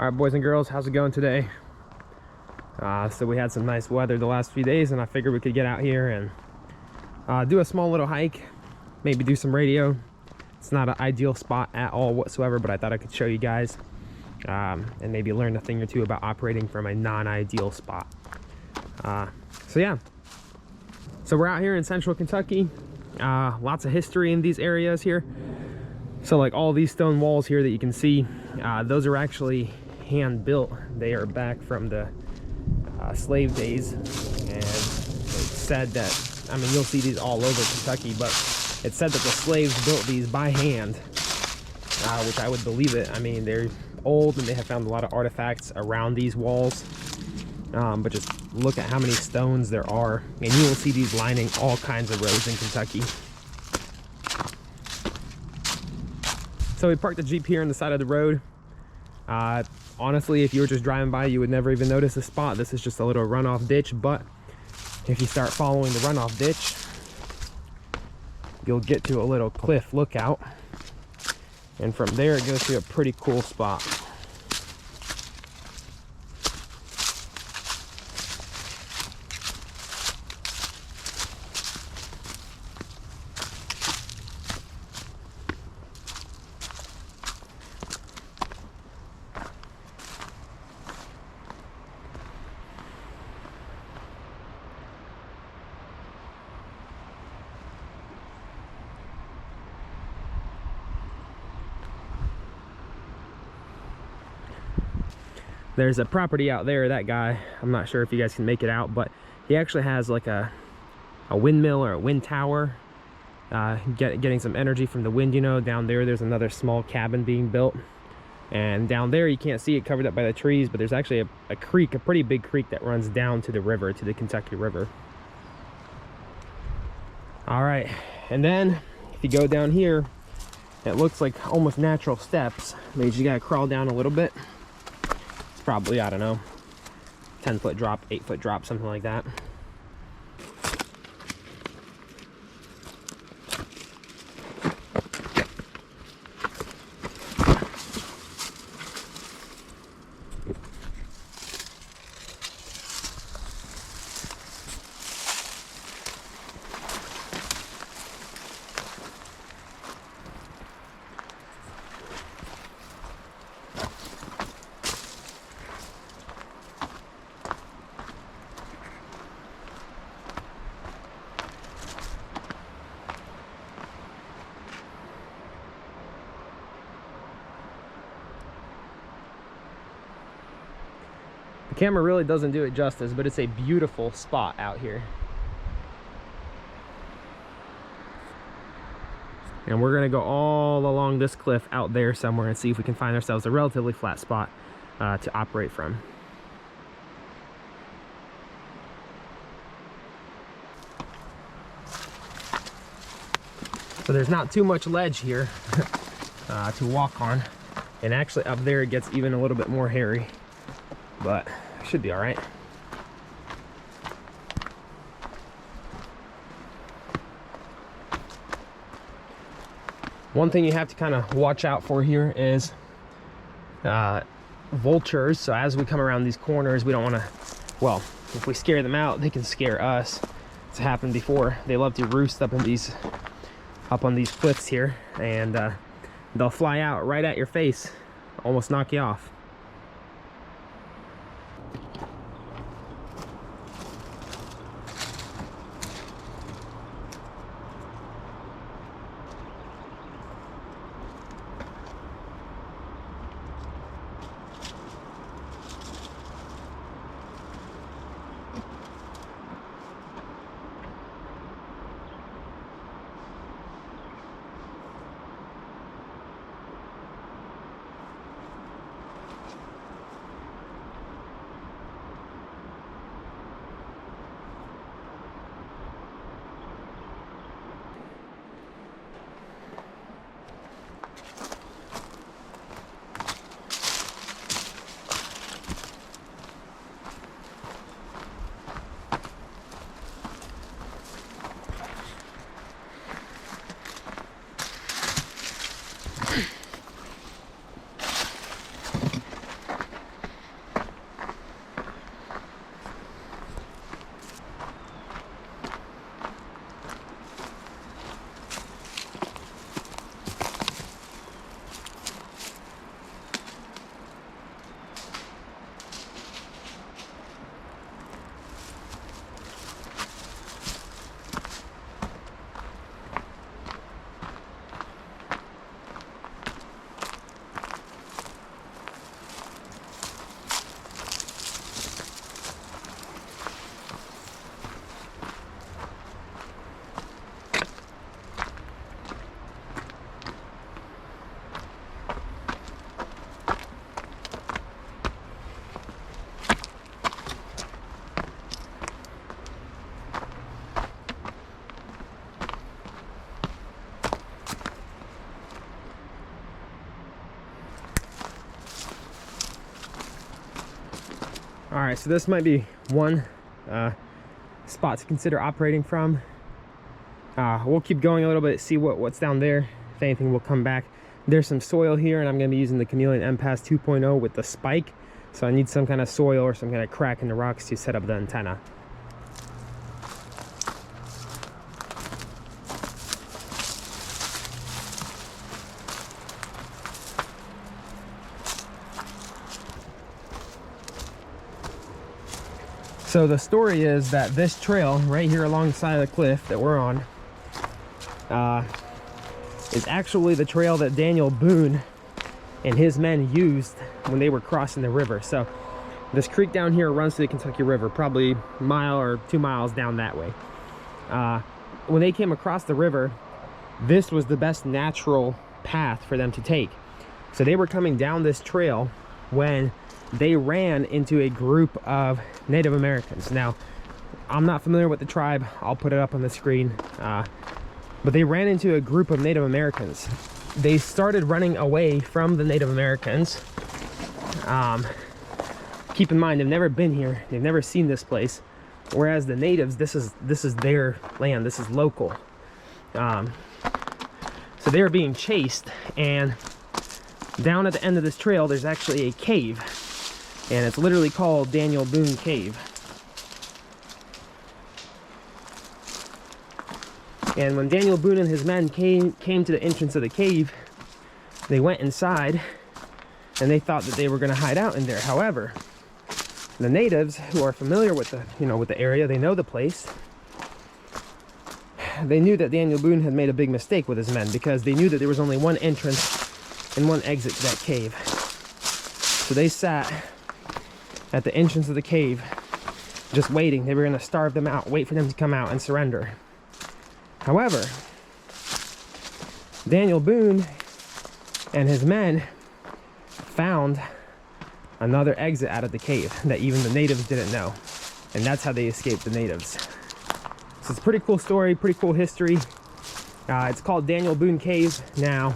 All right, boys and girls, how's it going today? So we had some nice weather the last few days, and I figured we could get out here and do a small little hike, maybe do some radio. It's not an ideal spot at all whatsoever, but I thought I could show you guys and maybe learn a thing or two about operating from a non-ideal spot. So yeah, so we're out here in central Kentucky. Lots of history in these areas here. So like all these stone walls here that you can see, those are actually hand built. They are back from the slave days, and it's said that, I mean, you'll see these all over Kentucky, but it's said that the slaves built these by hand, which I would believe it. I mean, they're old and they have found a lot of artifacts around these walls, but just look at how many stones there are, and you will see these lining all kinds of roads in Kentucky. So we parked the Jeep here on the side of the road. Honestly, if you were just driving by, you would never even notice the spot. This is just a little runoff ditch, but if you start following the runoff ditch, you'll get to a little cliff lookout, and from there it goes to a pretty cool spot. There's a property out there, that guy, I'm not sure if you guys can make it out, but he actually has like a windmill or a wind tower, getting some energy from the wind. You know, down there's another small cabin being built, and down there you can't see it, covered up by the trees, but there's actually a creek, a pretty big creek that runs down to the river, to the Kentucky River. All right, and then if you go down here, it looks like almost natural steps. Means you gotta crawl down a little bit. Probably, I don't know, 10-foot drop, 8-foot drop, something like that. The camera really doesn't do it justice, but it's a beautiful spot out here. And we're gonna go all along this cliff out there somewhere and see if we can find ourselves a relatively flat spot to operate from. So there's not too much ledge here to walk on, and actually up there it gets even a little bit more hairy, but should be all right. One thing you have to kind of watch out for here is vultures. So as we come around these corners, we don't want to, well, if we scare them out, they can scare us. It's happened before. They love to roost up on these cliffs here, and they'll fly out right at your face, almost knock you off. right, so this might be one spot to consider operating from. We'll keep going a little bit, see what's down there. If anything, we'll come back. There's some soil here, and I'm going to be using the Chameleon MPAS 2.0 with the spike. So I need some kind of soil or some kind of crack in the rocks to set up the antenna. So the story is that this trail right here along the side of the cliff that we're on is actually the trail that Daniel Boone and his men used when they were crossing the river. So this creek down here runs to the Kentucky River, probably a mile or 2 miles down that way. When they came across the river, this was the best natural path for them to take. So they were coming down this trail when they ran into a group of Native Americans. Now, I'm not familiar with the tribe. I'll put it up on the screen. But they ran into a group of Native Americans. They started running away from the Native Americans. Keep in mind, they've never been here. They've never seen this place. Whereas the natives, this is their land. This is local. So they were being chased, and down at the end of this trail, there's actually a cave. And it's literally called Daniel Boone Cave. And when Daniel Boone and his men came to the entrance of the cave, they went inside, and they thought that they were going to hide out in there. However, the natives, who are familiar with the area, they know the place. They knew that Daniel Boone had made a big mistake with his men, because they knew that there was only one entrance and one exit to that cave. So they sat at the entrance of the cave, just waiting. They were going to starve them out, wait for them to come out and surrender. However, Daniel Boone and his men found another exit out of the cave that even the natives didn't know. And that's how they escaped the natives. So it's a pretty cool story, pretty cool history. It's called Daniel Boone Cave. Now,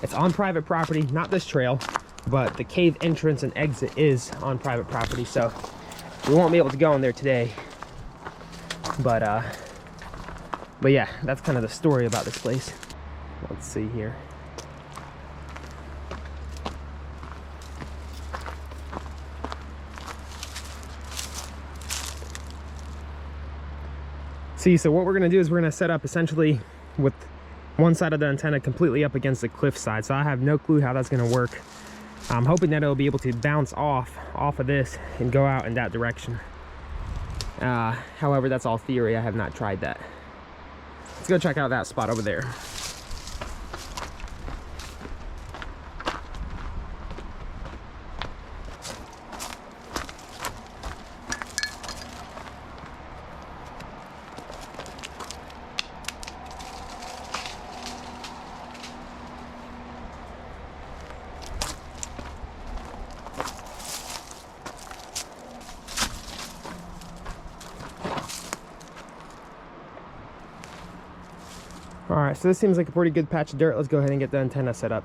it's on private property, not this trail, but the cave entrance and exit is on private property, so we won't be able to go in there today. But yeah, that's kind of the story about this place. Let's see here. See, so what we're gonna do is we're gonna set up essentially with one side of the antenna completely up against the cliff side. So I have no clue how that's gonna work. I'm hoping that it'll be able to bounce off of this and go out in that direction. However, that's all theory. I have not tried that. Let's go check out that spot over there. All right, so this seems like a pretty good patch of dirt. Let's go ahead and get the antenna set up.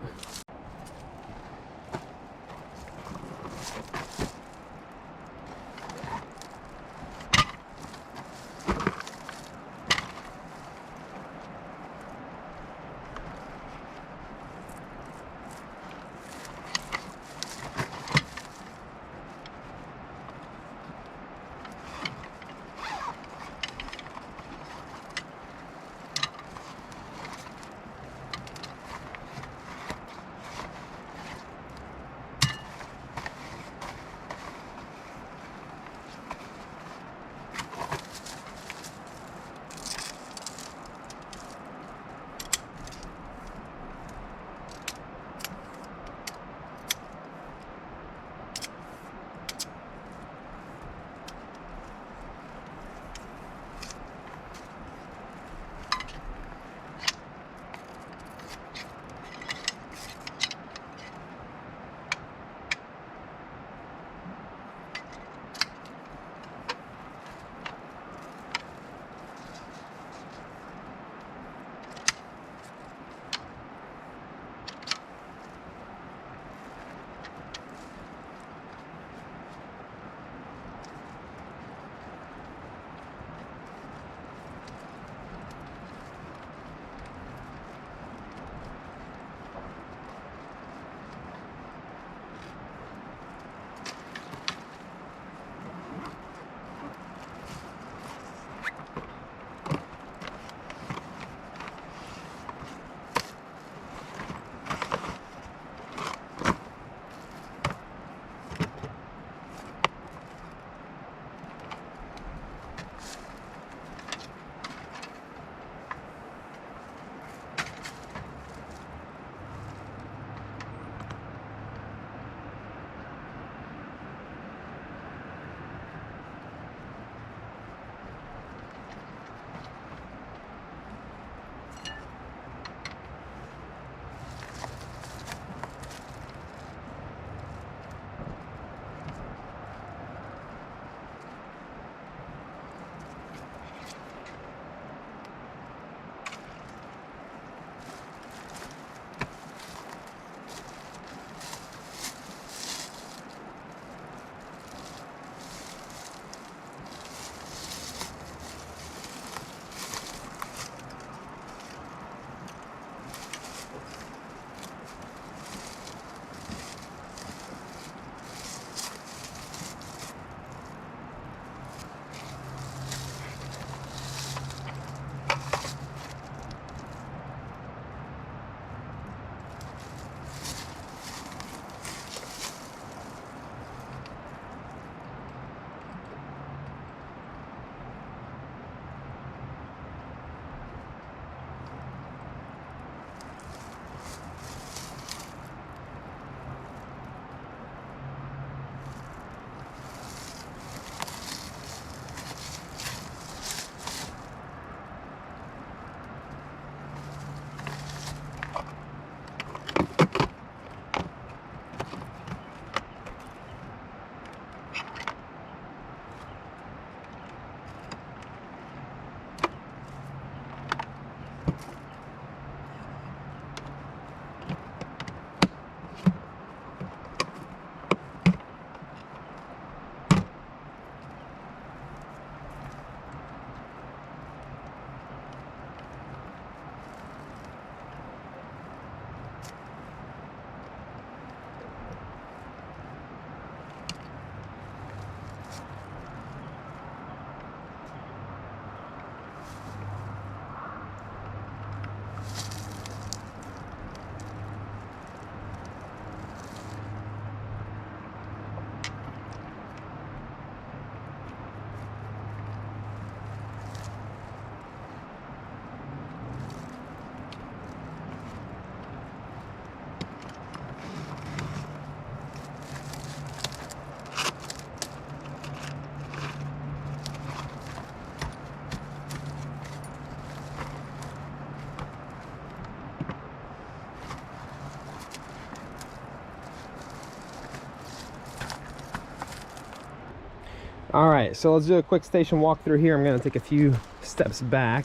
All right, so let's do a quick station walk through here. I'm gonna take a few steps back.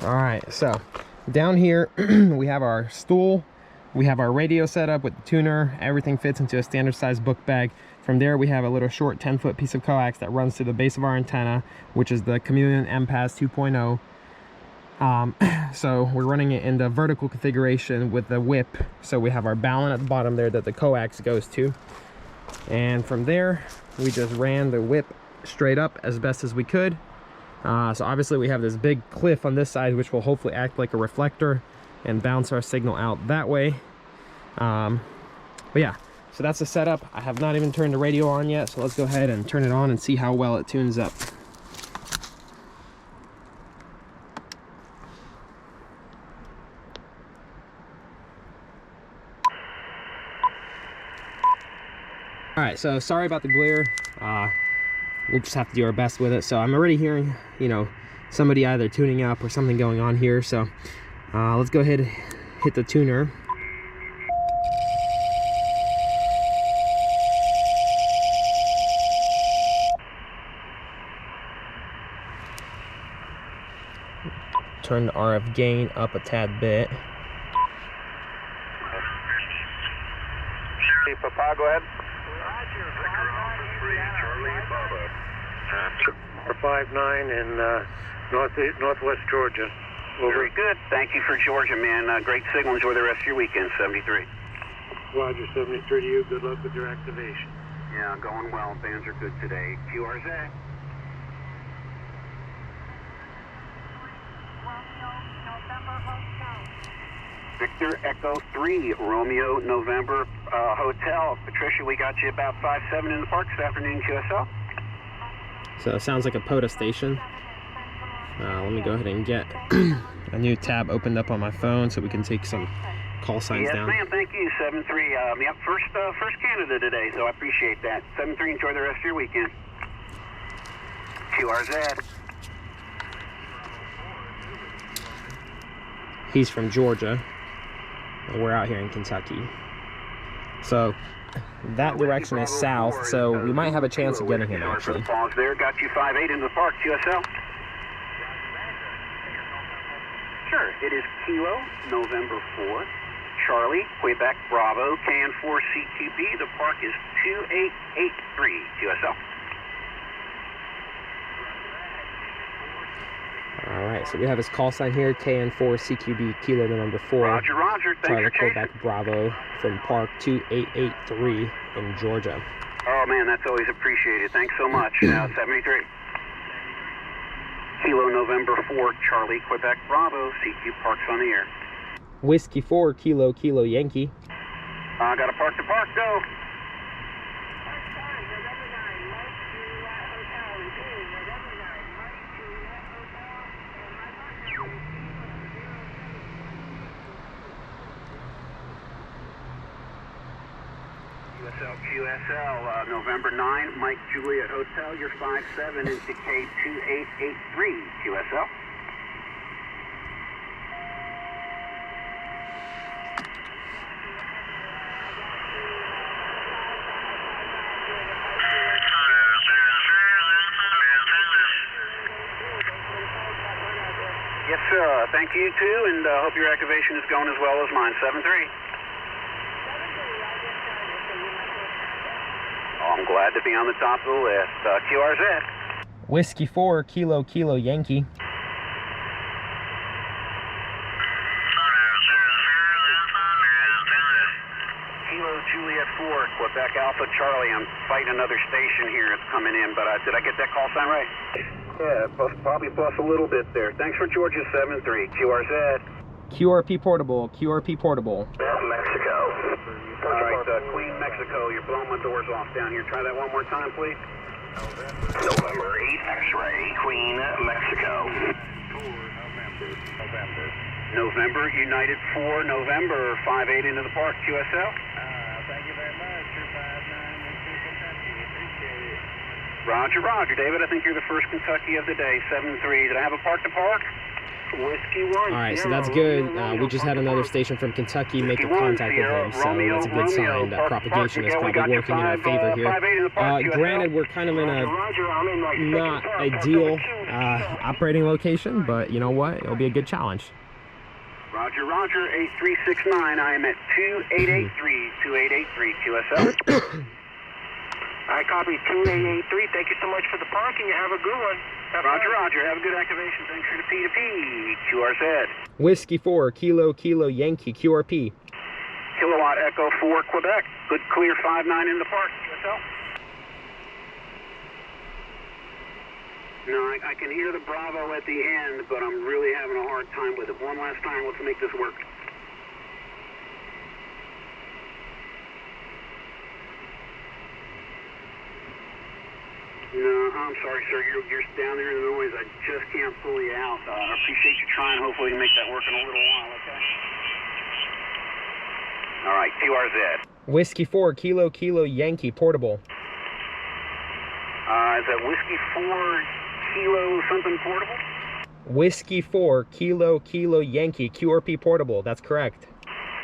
All right, so down here we have our stool, we have our radio setup with the tuner. Everything fits into a standard size book bag. From there we have a little short 10-foot piece of coax that runs to the base of our antenna, which is the Chameleon MPAS 2.0. So we're running it in the vertical configuration with the whip, so we have our balun at the bottom there that the coax goes to, and from there we just ran the whip straight up as best as we could. So obviously we have this big cliff on this side which will hopefully act like a reflector and bounce our signal out that way. But yeah, so that's the setup. I have not even turned the radio on yet, so let's go ahead and turn it on and see how well it tunes up. All right, so sorry about the glare. We'll just have to do our best with it. So I'm already hearing, you know, somebody either tuning up or something going on here. So let's go ahead and hit the tuner. Turn the RF gain up a tad bit. Papa, go ahead. For 59 in northwest Georgia. Over. Very good. Thank you for Georgia, man. Great signal. Enjoy the rest of your weekend. 73. Roger, 73 to you. Good luck with your activation. Yeah, going well. Bands are good today. QRZ. Victor Echo 3, Romeo November Hotel. Patricia, we got you about 5-7 in the park this afternoon, QSL. So it sounds like a POTA station. Let me go ahead and get a new tab opened up on my phone so we can take some call signs down. Yes, ma'am. Thank you. 7-3. Yep, first Canada today, so I appreciate that. 7-3. Enjoy the rest of your weekend. QRZ. He's from Georgia. We're out here in Kentucky. So that direction is south, so we might have a chance of getting him actually. Pause there. Got you 5-8 into the park, QSL. Sure. It is Kilo, November 4, Charlie, Quebec, Bravo, KN4 CQB. The park is 2883, QSL. Alright, so we have his call sign here, KN4 CQB, Kilo November 4. Roger, roger. Charlie, Quebec, Bravo, from Park 2883 in Georgia. Oh man, that's always appreciated. Thanks so much. 73. Kilo November 4, Charlie, Quebec, Bravo, CQ Parks on the air. Whiskey 4, Kilo, Kilo, Yankee. Got a park to park, go. QSL, November 9, Mike Juliet Hotel, you're 5-7 into K2883, QSL. Yes, sir. Thank you, too, and hope your activation is going as well as mine. 7-3. I'm glad to be on the top of the list. QRZ. Whiskey 4, Kilo, Kilo, Yankee. Kilo, Juliet 4, Quebec Alpha Charlie. I'm fighting another station here. It's coming in, but did I get that call sign right? Yeah, probably plus a little bit there. Thanks for Georgia 7-3. QRZ. QRP portable, QRP portable. Mexico. All right, Queen Mexico, you're blowing my doors off down here. Try that one more time, please. November 8 X-ray, Queen Mexico. November United 4, November 5-8 into the park, QSL. Thank you very much. You're 5-9 into Kentucky. Appreciate it. Roger, roger, David. I think you're the first Kentucky of the day. 7-3. Did I have a park to park? Whiskey 1. All right, so that's good. We just had another station from Kentucky make a contact with him, so that's a good sign that propagation is probably working in our favor here. Granted, we're kind of in a not ideal operating location, but you know what? It'll be a good challenge. Roger, Roger, 8369. I am at 2883, 2883 QSL. I copy 2883. Thank you so much for the parking. You have a good one. Roger, Roger. Have a good activation. Thanks for the P2P. QRZ. Whiskey 4, Kilo Yankee, QRP. Kilowatt Echo 4, Quebec. Good clear 59 in the park. QSL. No, I can hear the Bravo at the end, but I'm really having a hard time with it. One last time. Let's make this work. No, I'm sorry, sir. You're down there in the noise. I just can't pull you out. I appreciate you trying. Hopefully, we can make that work in a little while, okay? All right, QRZ. Whiskey 4, Kilo Yankee, portable. Is that Whiskey 4 Kilo something portable? Whiskey 4, Kilo Yankee, QRP portable. That's correct.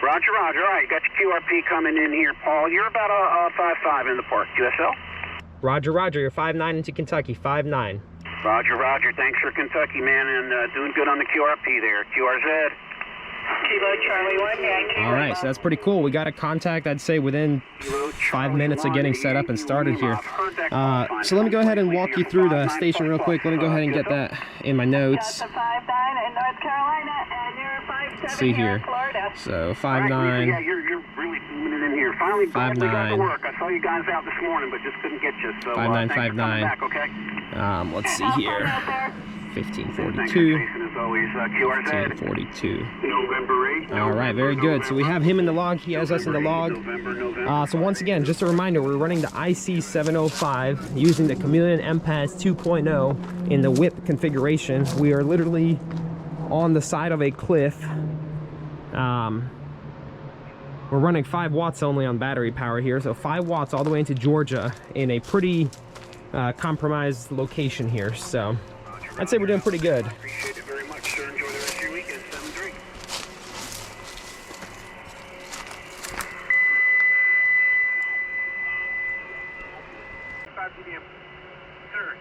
Roger, Roger. All right, got your QRP coming in here, Paul. You're about a 5.5 in the park. QSL? Roger, Roger. You're 5.9 into Kentucky, 5.9. Roger, Roger. Thanks for Kentucky, man, and doing good on the QRP there. QRZ. Kilo Charlie 1 Yankee. All right, so that's pretty cool. We got a contact, I'd say, within 5 minutes of getting set up and started here. So let me go ahead and walk you through the station real quick. Let me go ahead and get that in my notes. That's a 5.9 in North Carolina, and you're 5.7 Let's see here. in Florida. So Yeah, 5.9. you're really booming it in here. Finally, glad we got to 5.9. work. I saw you guys out this morning, but just couldn't get you. So 5.9, thanks for coming 5.9. back, okay? Let's see Have fun here. out there. 1542. As always, QRZ. 1542. November 8th. All right, very good. So we have him in the log. He has us in the log. So once again, just a reminder, we're running the IC705 using the Chameleon MPAS 2.0 in the whip configuration. We are literally on the side of a cliff. We're running 5 watts only on battery power here, so 5 watts all the way into Georgia in a pretty compromised location here. So I'd say we're doing pretty good. Appreciate it very much, sir. Enjoy the rest of your weekend. 7-3. Sir,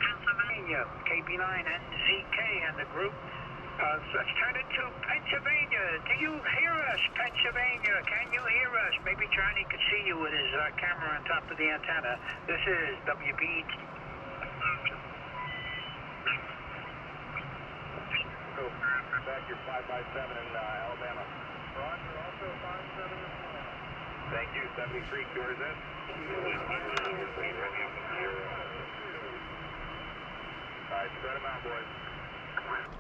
Pennsylvania, KB9 and ZK and the group. Let's turn it to Pennsylvania. Do you hear us, Pennsylvania? Can you hear us? Maybe Johnny could see you with his camera on top of the antenna. This is WB. Back your 5x7 in Alabama. Roger, also 5-7 in Thank you, 73 QRZ. All right, spread them out, boys.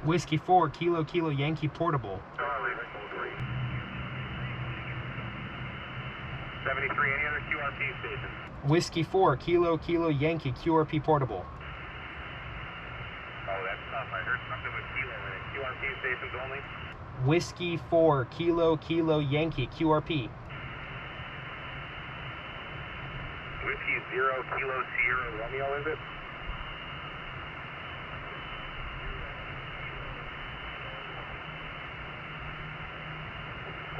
Whiskey 4, Kilo Yankee portable. 73, any other QRP stations? Whiskey 4, Kilo Yankee QRP portable. Oh, that's tough. I heard something with Kilo in it. QRP stations only? Whiskey 4, Kilo Yankee QRP. Whiskey 0, Kilo Sierra Romeo, is it?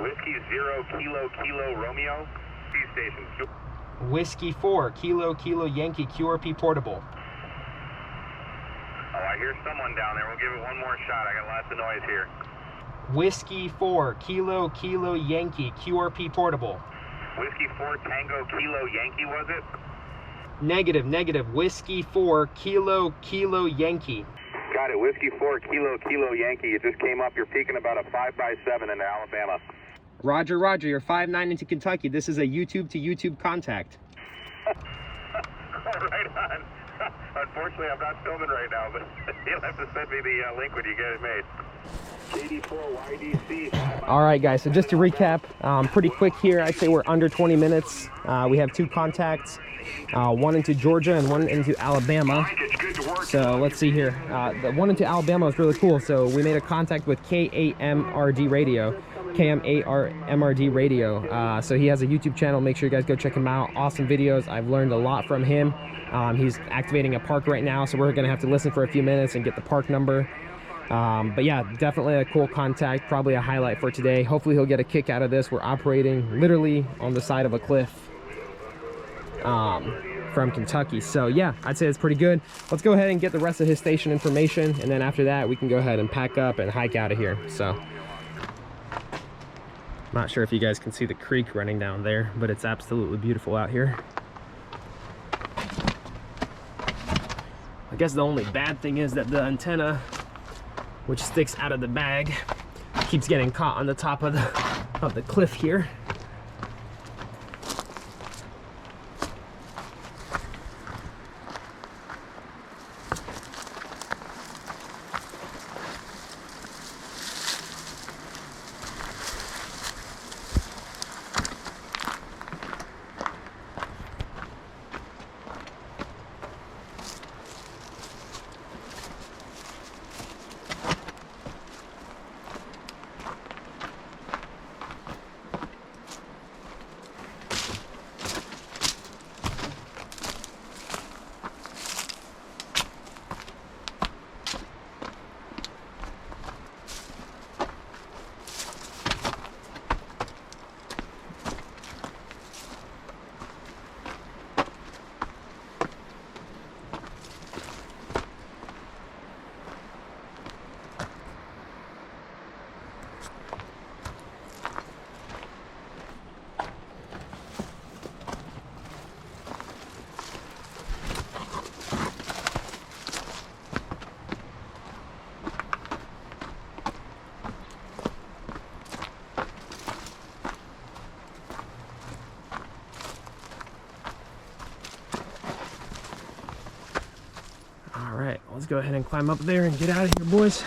Whiskey 0, Kilo Romeo? T station. Whiskey 4, Kilo Yankee QRP portable. Oh, I hear someone down there. We'll give it one more shot. I got lots of noise here. Whiskey 4, Kilo Yankee QRP portable. Whiskey 4, Tango Kilo Yankee, was it? Negative. Whiskey 4, Kilo Yankee. Got it. Whiskey 4, Kilo Yankee. It just came up. You're peaking about a 5x7 in Alabama. Roger. You're 5.9 into Kentucky. This is a YouTube to YouTube contact. Right on. Unfortunately, I'm not filming right now, but you'll have to send me the link when you get it made. All right, guys, so just to recap, pretty quick here. I'd say we're under 20 minutes. We have 2 contacts, one into Georgia and one into Alabama. So let's see here. The one into Alabama is really cool. So we made a contact with KAMRD Radio. KMARD Radio. So he has a YouTube channel. Make sure you guys go check him out. Awesome videos. I've learned a lot from him. He's activating a park right now, so we're gonna have to listen for a few minutes and get the park number. But yeah, definitely a cool contact, probably a highlight for today. Hopefully he'll get a kick out of this. We're operating literally on the side of a cliff from Kentucky. So yeah, I'd say it's pretty good. Let's go ahead and get the rest of his station information, and then after that we can go ahead and pack up and hike out of here. So not sure if you guys can see the creek running down there, but it's absolutely beautiful out here. I guess the only bad thing is that the antenna, which sticks out of the bag, keeps getting caught on the top of the cliff here. Let's go ahead and climb up there and get out of here, boys.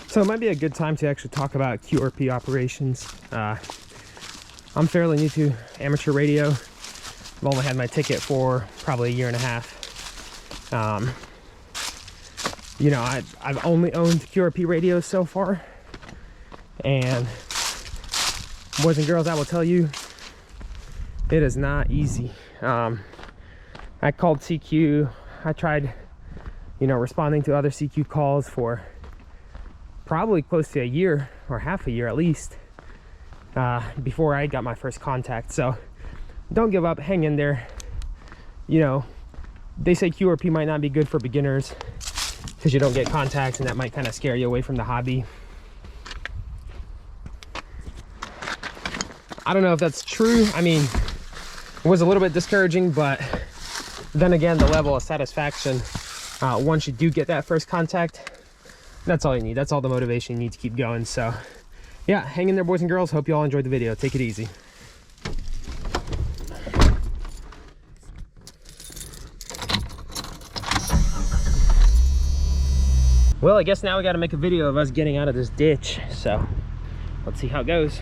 So it might be a good time to actually talk about QRP operations. I'm fairly new to amateur radio. I've only had my ticket for probably 1.5 years. You know, I've only owned QRP radios so far, and boys and girls, I will tell you, it is not easy. I called CQ. I tried, you know, responding to other CQ calls for probably close to 1 year or half a year at least before I got my first contact. So don't give up, hang in there. You know, they say QRP might not be good for beginners because you don't get contacts, and that might kind of scare you away from the hobby. I don't know if that's true. I mean, it was a little bit discouraging, but then again, the level of satisfaction once you do get that first contact, that's all you need. That's all the motivation you need to keep going. So yeah, hang in there, boys and girls. Hope you all enjoyed the video. Take it easy. Well, I guess now we got to make a video of us getting out of this ditch, so let's see how it goes.